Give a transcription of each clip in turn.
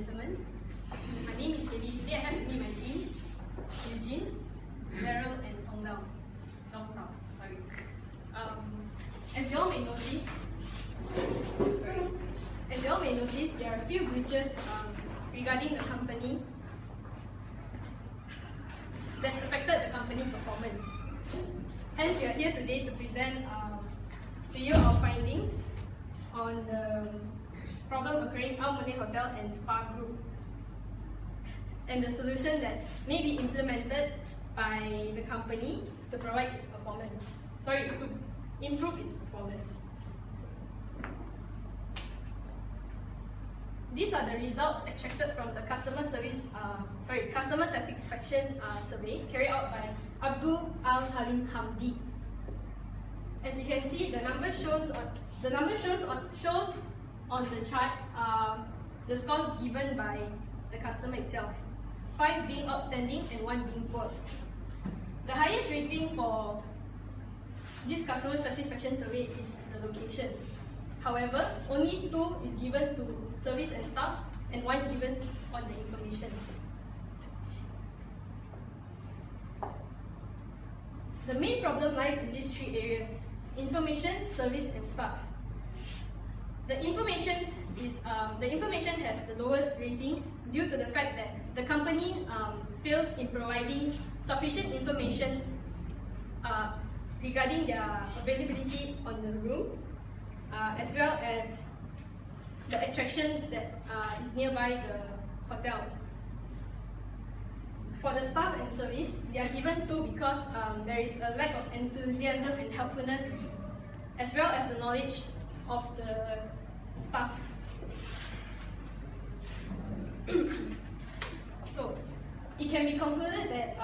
gentlemen. My name is Hailey. Today I have with me my team, Eugene, Daryl, and Ongdao. Sorry. As you all may notice, there are a few glitches regarding the company that's affected the company performance. Hence, we are here today to present to you our findings on the problem occurring at Malay Hotel and Spa Group, and the solution that may be implemented by the company to provide its performance. To improve its performance. These are the results extracted from the customer satisfaction survey carried out by Abdul Al Halim Hamdi. As you can see, the number shows on the chart the scores given by the customer itself, 5 being outstanding and 1 being poor. The highest rating for this customer satisfaction survey is the location. However, only 2 is given to service and staff and 1 given on the information. The main problem lies in these 3 areas: information, service, and staff. The information has the lowest ratings due to the fact that the company fails in providing sufficient information regarding their availability on the room, as well as the attractions that is nearby the hotel. For the staff and service, they are given 2 because there is a lack of enthusiasm and helpfulness, as well as the knowledge of the staffs. So, it can be concluded that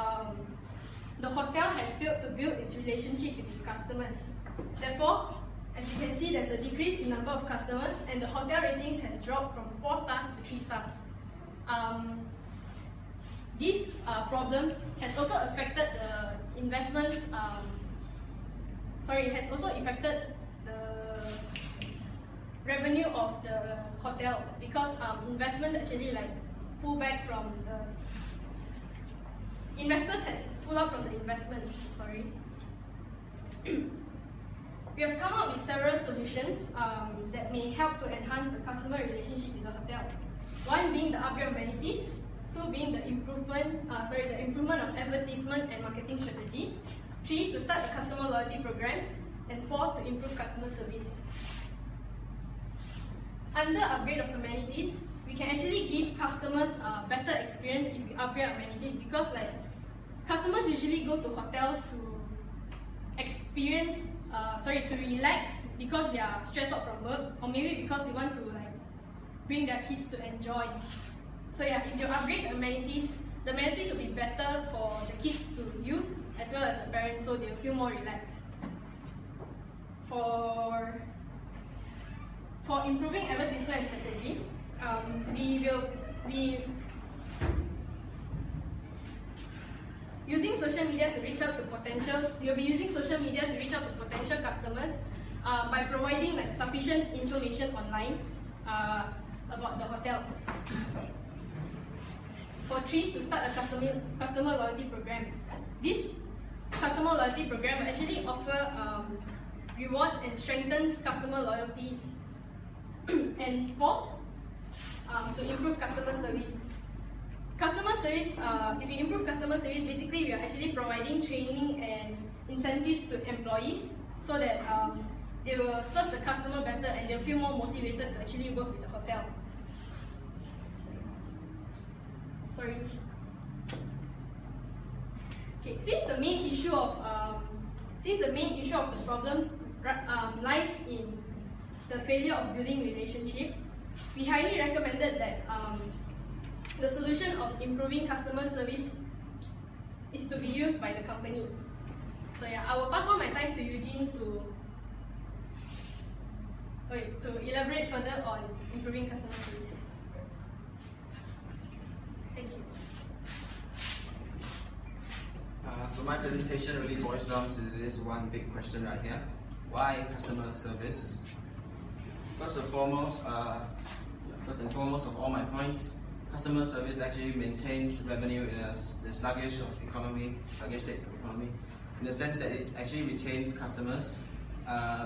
the hotel has failed to build its relationship with its customers. Therefore, as you can see, there's a decrease in number of customers, and the hotel ratings has dropped from 4 stars to 3 stars. These problems has also affected the investments. Has also affected the revenue of the hotel, because investments actually pull back from the investors has pulled out from the investment. We have come up with several solutions that may help to enhance the customer relationship with the hotel. 1 being the upgrade of amenities, 2 being the improvement of advertisement and marketing strategy, 3 to start the customer loyalty program, and 4 to improve customer service. Under upgrade of amenities, we can actually give customers a better experience if we upgrade amenities, because customers usually go to hotels to to relax because they are stressed out from work, or maybe because they want to bring their kids to enjoy. So yeah, if you upgrade amenities, the amenities will be better for the kids to use as well as the parents, so they'll feel more relaxed. For improving advertisement strategy, we'll be using social media to reach out to potential customers by providing sufficient information online about the hotel. For 3, to start a customer loyalty program. This customer loyalty program will actually offer rewards and strengthens customer loyalties. And 4, to improve customer service. If you improve customer service, basically we are actually providing training and incentives to employees so that they will serve the customer better and they'll feel more motivated to actually work with the hotel. Okay, since the main issue of the problems lies in the failure of building relationship, we highly recommended that the solution of improving customer service is to be used by the company. So yeah, I will pass on my time to Eugene to elaborate further on improving customer service. Thank you. So my presentation really boils down to this one big question right here: why customer service? First and foremost of all my points, customer service actually maintains revenue in the sluggish states of economy, in the sense that it actually retains customers,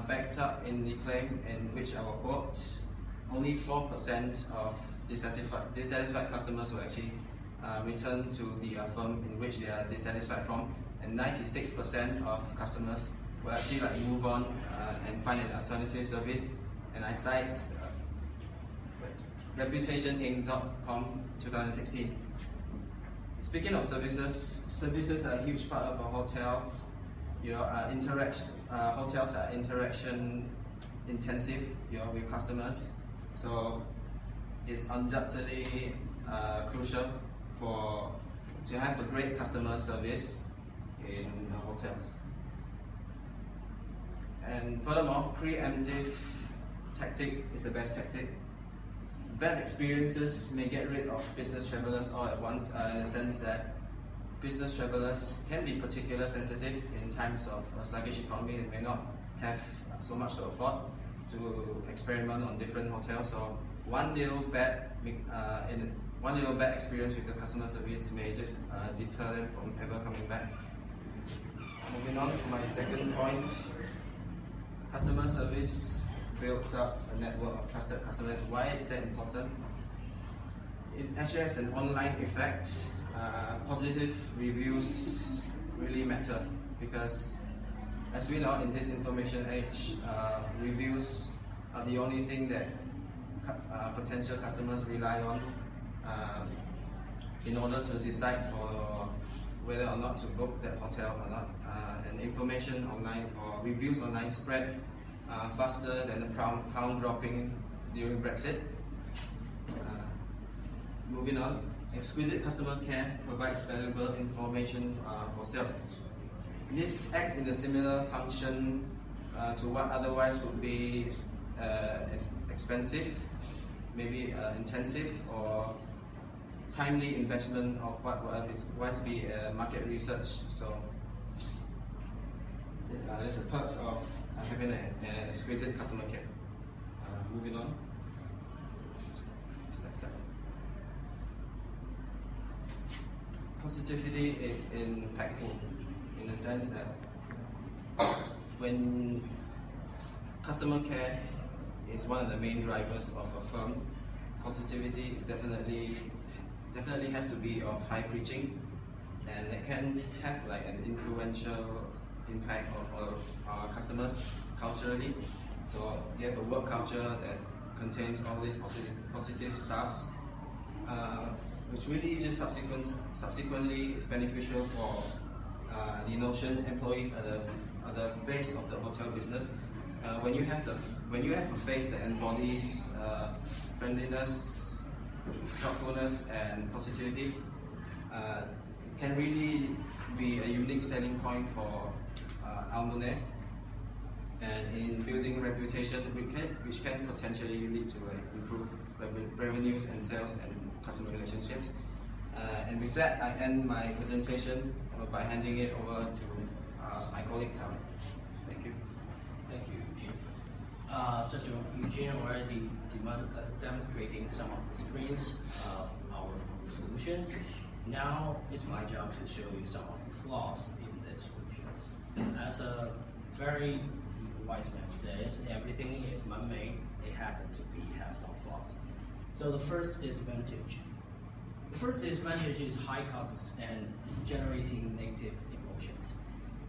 backed up in the claim in which I will quote, only 4% of dissatisfied customers will actually return to the firm in which they are dissatisfied from, and 96% of customers will actually move on and find an alternative service. And I cite reputationinc.com 2016. Speaking of services, services are a huge part of a hotel. Hotels are interaction intensive, with customers. So it's undoubtedly crucial to have a great customer service in hotels. And furthermore, preemptive tactic is the best tactic. Bad experiences may get rid of business travelers all at once, in the sense that business travelers can be particularly sensitive in times of a sluggish economy. They may not have so much to afford to experiment on different hotels. So one little bad experience with the customer service may just deter them from ever coming back. Moving on to my second point, customer service builds up a network of trusted customers. Why is that important? It actually has an online effect. Positive reviews really matter, because as we know, in this information age, reviews are the only thing that potential customers rely on in order to decide for whether or not to book that hotel or not. And information online or reviews online spread faster than the pound dropping during Brexit. Moving on, exquisite customer care provides valuable information for sales. This acts in a similar function to what otherwise would be expensive, maybe intensive or timely investment of what would be market research. So there's a perks of having an exquisite customer care. Moving on. Next step. Positivity is impactful in the sense that when customer care is one of the main drivers of a firm, positivity is definitely has to be of high preaching, and it can have an influential impact of our customers culturally. So you have a work culture that contains all these positive stuffs, which really just subsequently is beneficial for the notion employees are the face of the hotel business. When you have a face that embodies friendliness, thoughtfulness, and positivity, can really be a unique selling point for Almonet, and in building reputation, which can potentially lead to improve revenues and sales and customer relationships. And with that, I end my presentation by handing it over to my colleague Tom. Thank you. Thank you, Eugene. Eugene already demonstrating some of the strengths of our solutions. Now it's my job to show you some of the flaws in the solutions. As a very wise man says, everything is man-made. They happen to have some flaws. So the first disadvantage. The first disadvantage is high costs and generating negative emotions.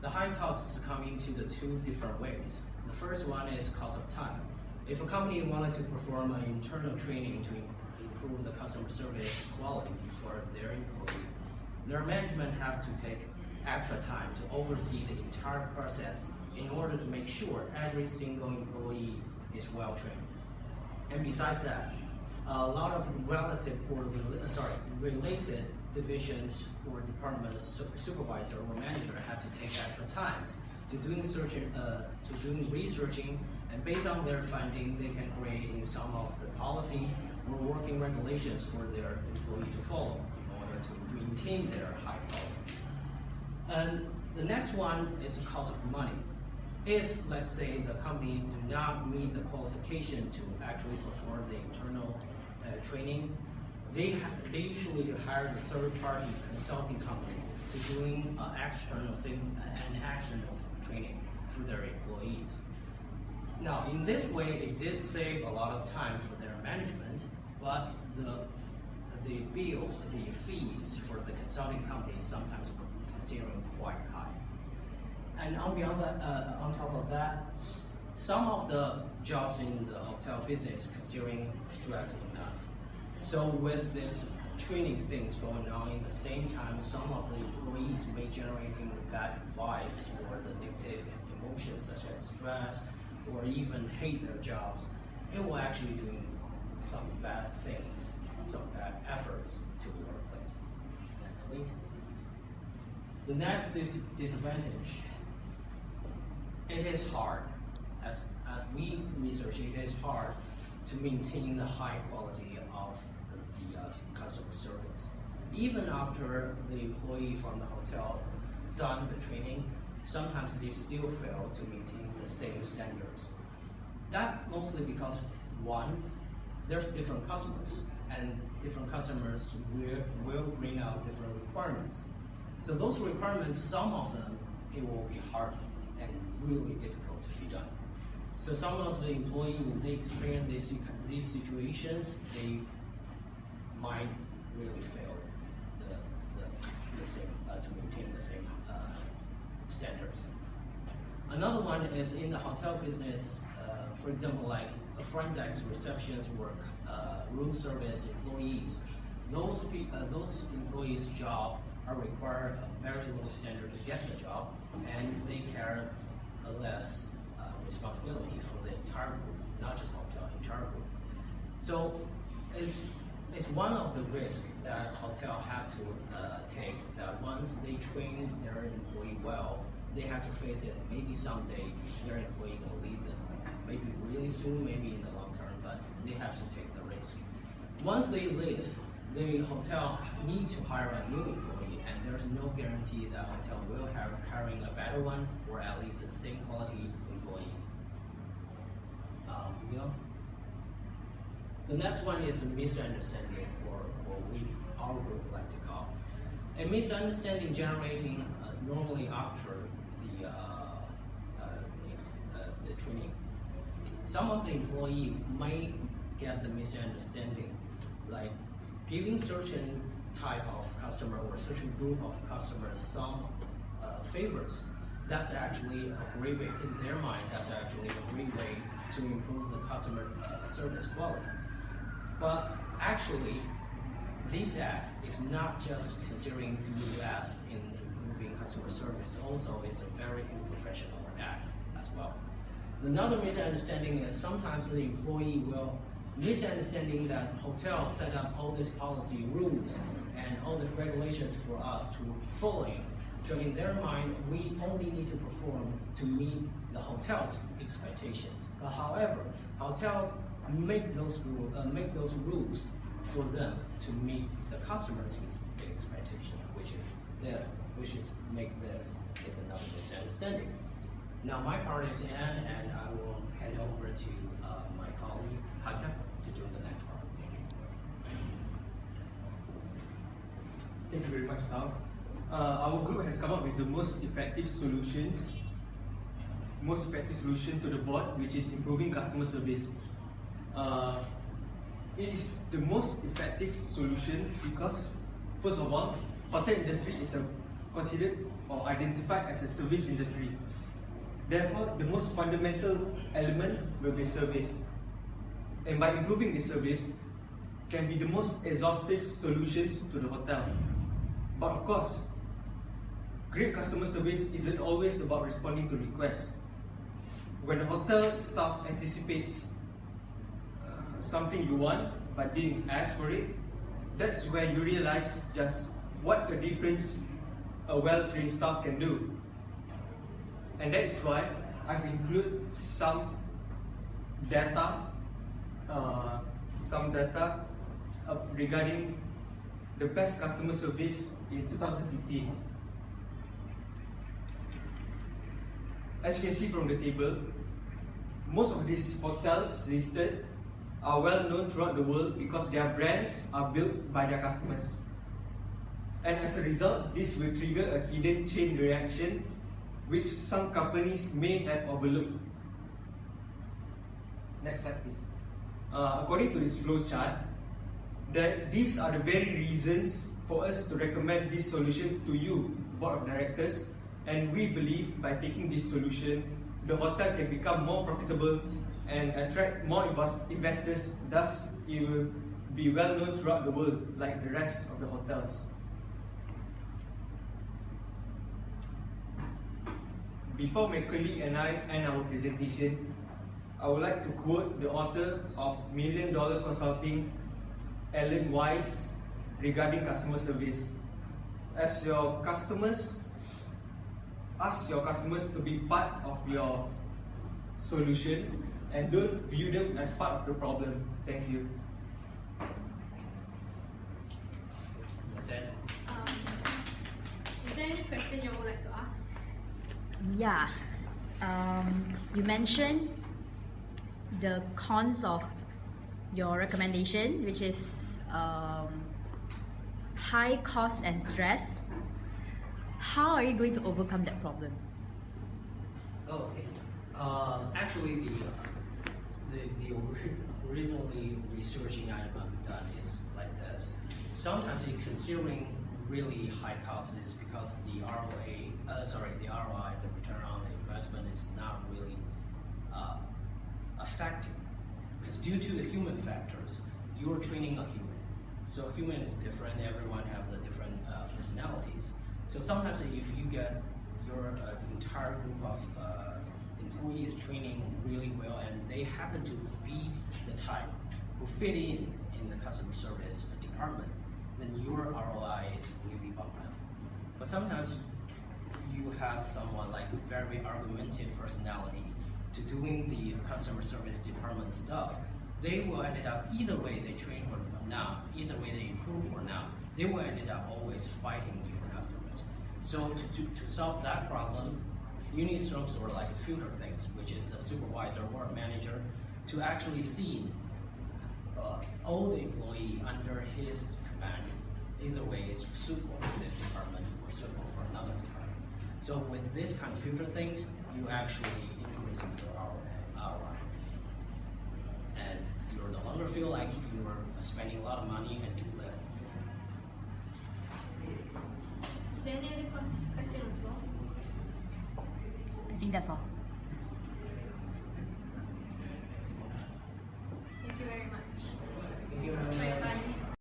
The high costs come into the two different ways. The first one is cost of time. If a company wanted to perform an internal training to improve the customer service quality for their employee, their management have to take extra time to oversee the entire process in order to make sure every single employee is well trained. And besides that, a lot of related divisions or departments, supervisor or manager have to take extra time to doing researching, and based on their finding, they can create some of the policy or working regulations for their employee to follow in order to maintain their high quality. And the next one is the cost of money. If, let's say, the company do not meet the qualification to actually perform the internal training, they usually hire the third-party consulting company to doing external and actionable training for their employees. Now, in this way, it did save a lot of time for their management, but the bills, the fees for the consulting companies sometimes considering quite high. And on top of that, some of the jobs in the hotel business considering stressful enough. So with this training things going on in the same time, some of the employees may generating bad vibes or the negative emotions such as stress or even hate their jobs. It will actually doing some bad things, some bad efforts to the workplace. Next, please. The next disadvantage. It is hard. As we research, it is hard to maintain the high quality of the customer service. Even after the employee from the hotel done the training, sometimes they still fail to maintain the same standards. That mostly because one, there's different customers, and different customers will bring out different requirements. So those requirements, some of them, it will be hard and really difficult to be done. So some of the employees, when they experience these situations, they might really fail the same to maintain the same standards. Another one is in the hotel business, for example, like a front desk receptionist work, room service employees. Those employees' job are require a very low standard to get the job, and they carry a less responsibility for the entire group, not just hotel, entire group. So it's one of the risks that hotel have to take, that once they train their employee well, they have to face it. Maybe someday their employee gonna leave them. Maybe really soon, maybe in the long term, but they have to take the risk. Once they leave, the hotel need to hire a new employee, and there's no guarantee that hotel will have hiring a better one or at least the same quality employee. The next one is a misunderstanding, or what our group like to call a misunderstanding generating normally after the training. Some of the employee may get the misunderstanding, like giving certain type of customer or certain group of customers some favors. That's actually a great way, in their mind, that's actually a great way to improve the customer service quality. But actually, this act is not just considering to do less in improving customer service, also is a very unprofessional act as well. Another misunderstanding is sometimes the employee will misunderstanding that hotel set up all these policy rules and all these regulations for us to follow. So in their mind, we only need to perform to meet the hotel's expectations. But however, hotels make those rules for them to meet the customer's expectation, which is make this is another misunderstanding. Now my part is Anne, and I will hand over to my colleague Hailey to do the next part. Thank you. Thank you very much, Tao. Our group has come up with the most effective solution to the board, which is improving customer service. It is the most effective solution because, first of all, hotel industry is considered or identified as a service industry. Therefore, the most fundamental element will be service. And by improving the service, can be the most exhaustive solutions to the hotel. But of course, great customer service isn't always about responding to requests. When the hotel staff anticipates something you want but didn't ask for it, that's where you realize just what a difference a well-trained staff can do. And that is why I've included some data regarding the best customer service in 2015. As you can see from the table, most of these hotels listed are well known throughout the world because their brands are built by their customers. And as a result, this will trigger a hidden chain reaction which some companies may have overlooked. Next slide, please. According to this flow chart, these are the very reasons for us to recommend this solution to you, Board of Directors, and we believe by taking this solution, the hotel can become more profitable and attract more investors, thus it will be well known throughout the world like the rest of the hotels. Before my colleague and I end our presentation, I would like to quote the author of $1 Million Consulting, Alan Weiss, regarding customer service. As your customers, ask your customers to be part of your solution and don't view them as part of the problem. Thank you. That's it. Is there any question you would like to ask? Yeah. You mentioned the cons of your recommendation, which is high cost and stress. How are you going to overcome that problem? Oh, okay. Actually, the originally researching I've done is like this. Sometimes in considering really high costs is because the ROI, the return on the investment is not really effective. Because due to the human factors, you're training a human. So human is different, everyone have the different personalities. So sometimes if you get your entire group of employees training really well and they happen to be the type who fit in the customer service department, then your ROI is really bumped up. But sometimes you have someone like a very argumentative personality to doing the customer service department stuff. They will end up, either way they train or not, either way they improve or not, they will end up always fighting your customers. So to solve that problem, you need some sort of like filter things, which is a supervisor or a manager to actually see all the employee under his command. Either way is suitable for this department or suitable for another department. So with this kind of filter things, you actually increase your ROI. And you no longer feel like you're spending a lot of money and do little. Is there any other question on the floor? I think that's all.